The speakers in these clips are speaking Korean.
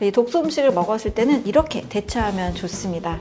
이 독소 음식을 먹었을 때는 이렇게 대처하면 좋습니다.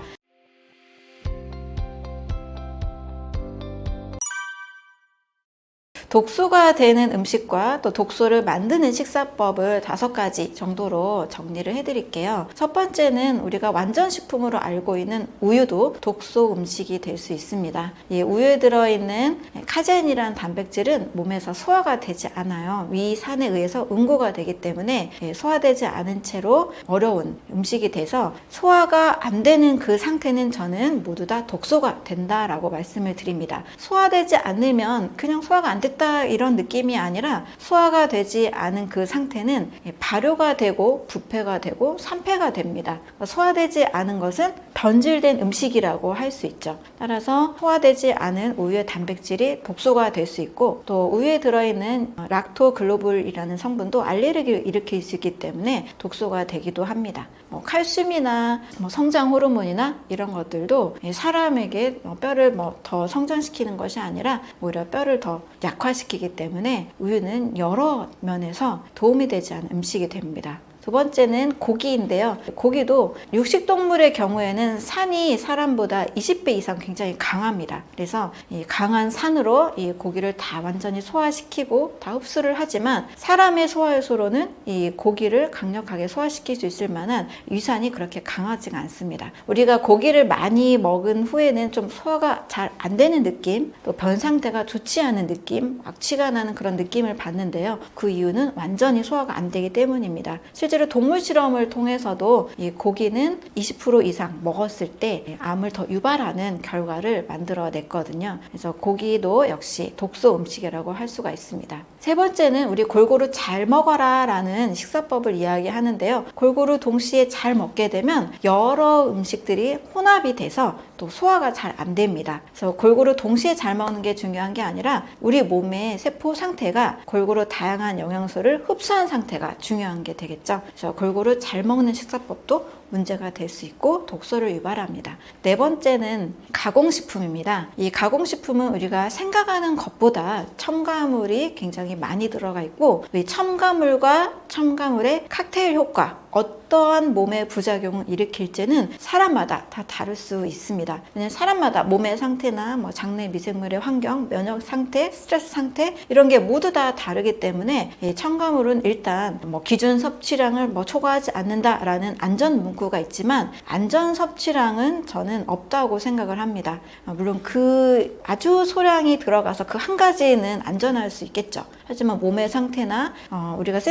독소가 되는 음식과 또 독소를 만드는 식사법을 5가지 정도로 정리를 해드릴게요. 첫 번째는 우리가 완전식품으로 알고 있는 우유도 독소 음식이 될 수 있습니다. 이 우유에 들어있는 카제인이라는 단백질은 몸에서 소화가 되지 않아요. 위산에 의해서 응고가 되기 때문에 소화되지 않은 채로 어려운 음식이 돼서 소화가 안 되는 그 상태는 저는 모두 다 독소가 된다라고 말씀을 드립니다. 소화되지 않으면 그냥 소화가 안 됐다 이런 느낌이 아니라 소화가 되지 않은 그 상태는 발효가 되고 부패가 되고 산패가 됩니다. 소화되지 않은 것은 변질된 음식이라고 할 수 있죠. 따라서 소화되지 않은 우유의 단백질이 독소가 될 수 있고 또 우유에 들어있는 락토글로불이라는 성분도 알레르기를 일으킬 수 있기 때문에 독소가 되기도 합니다. 칼슘이나 성장 호르몬이나 이런 것들도 사람에게 뼈를 더 성장시키는 것이 아니라 오히려 뼈를 더 약화시키기 때문에 우유는 여러 면에서 도움이 되지 않은 음식이 됩니다. 두 번째는 고기인데요. 고기도 육식동물의 경우에는 산이 사람보다 20배 이상 굉장히 강합니다. 그래서 이 강한 산으로 이 고기를 다 완전히 소화시키고 다 흡수를 하지만 사람의 소화효소로는 이 고기를 강력하게 소화시킬 수 있을 만한 위산이 그렇게 강하지가 않습니다. 우리가 고기를 많이 먹은 후에는 좀 소화가 잘 안 되는 느낌, 또 변 상태가 좋지 않은 느낌, 악취가 나는 그런 느낌을 받는데요. 그 이유는 완전히 소화가 안 되기 때문입니다. 실제로 동물 실험을 통해서도 이 고기는 20% 이상 먹었을 때 암을 더 유발하는 결과를 만들어냈거든요. 그래서 고기도 역시 독소 음식이라고 할 수가 있습니다. 세 번째는 우리 골고루 잘 먹어라 라는 식사법을 이야기하는데요. 골고루 동시에 잘 먹게 되면 여러 음식들이 혼합이 돼서 또 소화가 잘 안 됩니다. 그래서 골고루 동시에 잘 먹는 게 중요한 게 아니라 우리 몸의 세포 상태가 골고루 다양한 영양소를 흡수한 상태가 중요한 게 되겠죠. 그래서 골고루 잘 먹는 식사법도 문제가 될 수 있고 독소를 유발합니다. 네 번째는 가공식품입니다. 이 가공식품은 우리가 생각하는 것보다 첨가물이 굉장히 많이 들어가 있고 이 첨가물과 첨가물의 칵테일 효과, 어떠한 몸의 부작용을 일으킬지는 사람마다 다 다를 수 있습니다. 왜냐하면 사람마다 몸의 상태나 장내 미생물의 환경, 면역 상태, 스트레스 상태 이런 게 모두 다 다르기 때문에 이 첨가물은 일단 기준 섭취량을 초과하지 않는다라는 안전 문구가 있지만 안전 섭취량은 저는 없다고 생각을 합니다. 물론 그 아주 소량이 들어가서 그 한 가지는 안전할 수 있겠죠. 하지만 몸의 상태나 우리가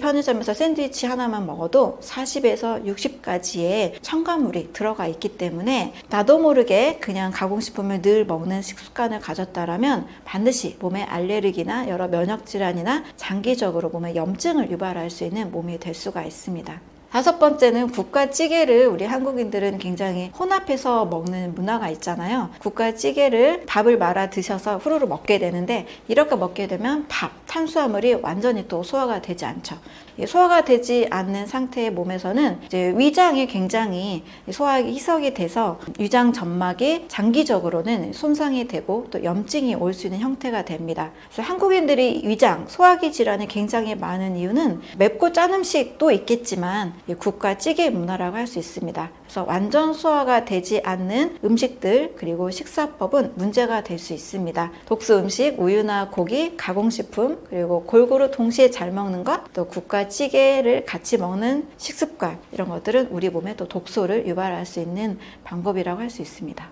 편의점에서 샌드위치 하나만 먹어도 40에서 60가지의 첨가물이 들어가 있기 때문에 나도 모르게 그냥 가공식품을 늘 먹는 식습관을 가졌다라면 반드시 몸에 알레르기나 여러 면역질환이나 장기적으로 몸에 염증을 유발할 수 있는 몸이 될 수가 있습니다. 다섯 번째는 국과 찌개를 우리 한국인들은 굉장히 혼합해서 먹는 문화가 있잖아요. 국과 찌개를 밥을 말아 드셔서 후루룩 먹게 되는데 이렇게 먹게 되면 탄수화물이 완전히 또 소화가 되지 않죠. 소화가 되지 않는 상태의 몸에서는 이제 위장이 굉장히 소화하기 희석이 돼서 위장 점막이 장기적으로는 손상이 되고 또 염증이 올 수 있는 형태가 됩니다. 그래서 한국인들이 위장, 소화기 질환이 굉장히 많은 이유는 맵고 짠 음식도 있겠지만 국과 찌개 문화라고 할 수 있습니다. 그래서 완전 소화가 되지 않는 음식들 그리고 식사법은 문제가 될 수 있습니다. 독소 음식, 우유나 고기, 가공식품 그리고 골고루 동시에 잘 먹는 것, 또 국과 찌개를 같이 먹는 식습관 이런 것들은 우리 몸에 또 독소를 유발할 수 있는 방법이라고 할 수 있습니다.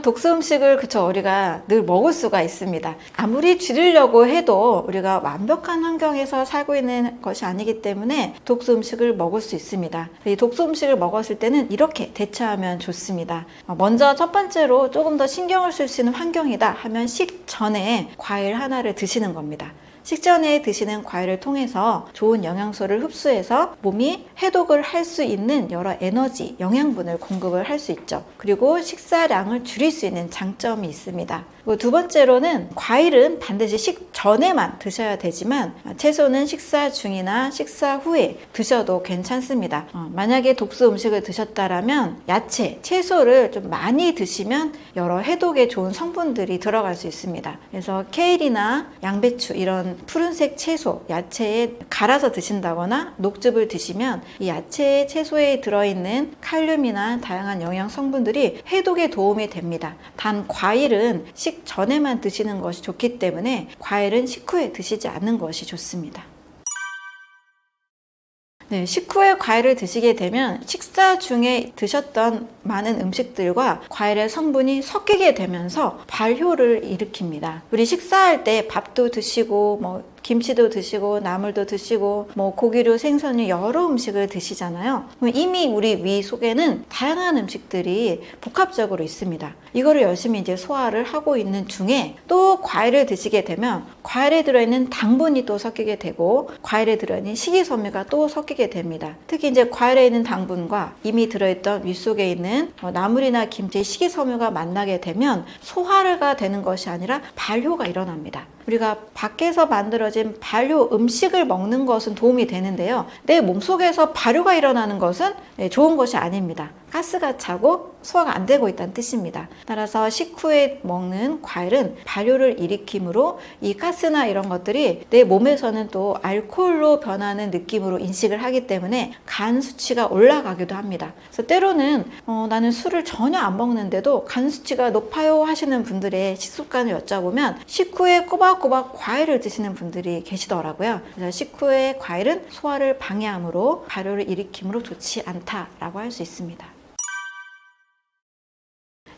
독소 음식을 우리가 늘 먹을 수가 있습니다. 아무리 줄이려고 해도 우리가 완벽한 환경에서 살고 있는 것이 아니기 때문에 독소 음식을 먹을 수 있습니다. 이 독소 음식을 먹었을 때는 이렇게 대처하면 좋습니다. 먼저 첫 번째로 조금 더 신경을 쓸 수 있는 환경이다 하면 식전에 과일 하나를 드시는 겁니다. 식전에 드시는 과일을 통해서 좋은 영양소를 흡수해서 몸이 해독을 할 수 있는 여러 에너지, 영양분을 공급을 할 수 있죠. 그리고 식사량을 줄일 수 있는 장점이 있습니다. 그리고 두 번째로는 과일은 반드시 식전에만 드셔야 되지만 채소는 식사 중이나 식사 후에 드셔도 괜찮습니다. 만약에 독소 음식을 드셨다라면 야채, 채소를 좀 많이 드시면 여러 해독에 좋은 성분들이 들어갈 수 있습니다. 그래서 케일이나 양배추 이런 어떤 푸른색 채소, 야채에 갈아서 드신다거나 녹즙을 드시면 이 야채, 채소에 들어있는 칼륨이나 다양한 영양 성분들이 해독에 도움이 됩니다. 단 과일은 식전에만 드시는 것이 좋기 때문에 과일은 식후에 드시지 않는 것이 좋습니다. 네, 식후에 과일을 드시게 되면 식사 중에 드셨던 많은 음식들과 과일의 성분이 섞이게 되면서 발효를 일으킵니다. 우리 식사할 때 밥도 드시고 김치도 드시고 나물도 드시고 고기류, 생선류 여러 음식을 드시잖아요. 이미 우리 위 속에는 다양한 음식들이 복합적으로 있습니다. 이거를 열심히 이제 소화를 하고 있는 중에 또 과일을 드시게 되면 과일에 들어있는 당분이 또 섞이게 되고 과일에 들어있는 식이섬유가 또 섞이게 됩니다. 특히 이제 과일에 있는 당분과 이미 들어있던 위 속에 있는 나물이나 김치, 식이섬유가 만나게 되면 소화가 되는 것이 아니라 발효가 일어납니다. 우리가 밖에서 만들어진 발효 음식을 먹는 것은 도움이 되는데요. 내 몸속에서 발효가 일어나는 것은 좋은 것이 아닙니다. 가스가 차고 소화가 안 되고 있다는 뜻입니다. 따라서 식후에 먹는 과일은 발효를 일으키므로 이 가스나 이런 것들이 내 몸에서는 또 알코올로 변하는 느낌으로 인식을 하기 때문에 간 수치가 올라가기도 합니다. 그래서 때로는 나는 술을 전혀 안 먹는데도 간 수치가 높아요 하시는 분들의 식습관을 여쭤보면 식후에 꼬박꼬박 과일을 드시는 분들이 계시더라고요. 그래서 식후에 과일은 소화를 방해하므로 발효를 일으키므로 좋지 않다라고 할 수 있습니다.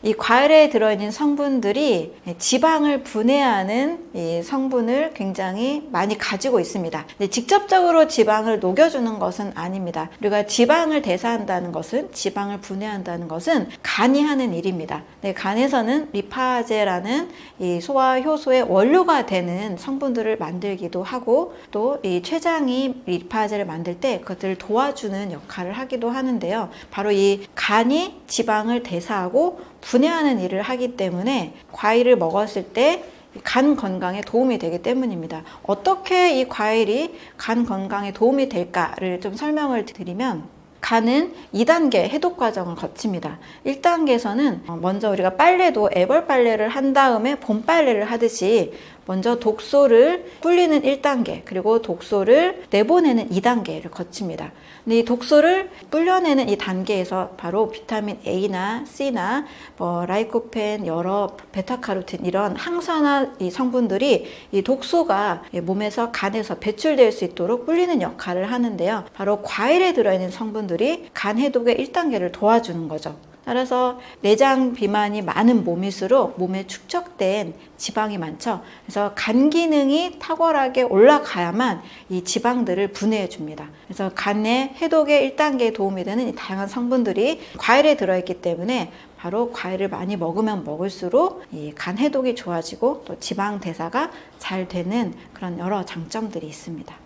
이 과일에 들어있는 성분들이 지방을 분해하는 이 성분을 굉장히 많이 가지고 있습니다. 직접적으로 지방을 녹여주는 것은 아닙니다. 우리가 지방을 대사한다는 것은, 지방을 분해한다는 것은 간이 하는 일입니다. 간에서는 리파제라는 이 소화 효소의 원료가 되는 성분들을 만들기도 하고 또 이 췌장이 리파제를 만들 때 그것들을 도와주는 역할을 하기도 하는데요. 바로 이 간이 지방을 대사하고 분해하는 일을 하기 때문에 과일을 먹었을 때 간 건강에 도움이 되기 때문입니다. 어떻게 이 과일이 간 건강에 도움이 될까를 좀 설명을 드리면 간은 2단계 해독 과정을 거칩니다. 1단계에서는 먼저 우리가 빨래도 애벌 빨래를 한 다음에 봄 빨래를 하듯이 먼저 독소를 불리는 1단계 그리고 독소를 내보내는 2단계를 거칩니다. 근데 이 독소를 불려내는 이 단계에서 바로 비타민 A나 C나 라이코펜, 여러 베타카로틴 이런 항산화 이 성분들이 이 독소가 몸에서 간에서 배출될 수 있도록 불리는 역할을 하는데요. 바로 과일에 들어있는 성분들이 간 해독의 1단계를 도와주는 거죠. 따라서 내장 비만이 많은 몸일수록 몸에 축적된 지방이 많죠. 그래서 간 기능이 탁월하게 올라가야만 이 지방들을 분해해 줍니다. 그래서 간의 해독의 1단계에 도움이 되는 이 다양한 성분들이 과일에 들어있기 때문에 바로 과일을 많이 먹으면 먹을수록 이 간 해독이 좋아지고 또 지방 대사가 잘 되는 그런 여러 장점들이 있습니다.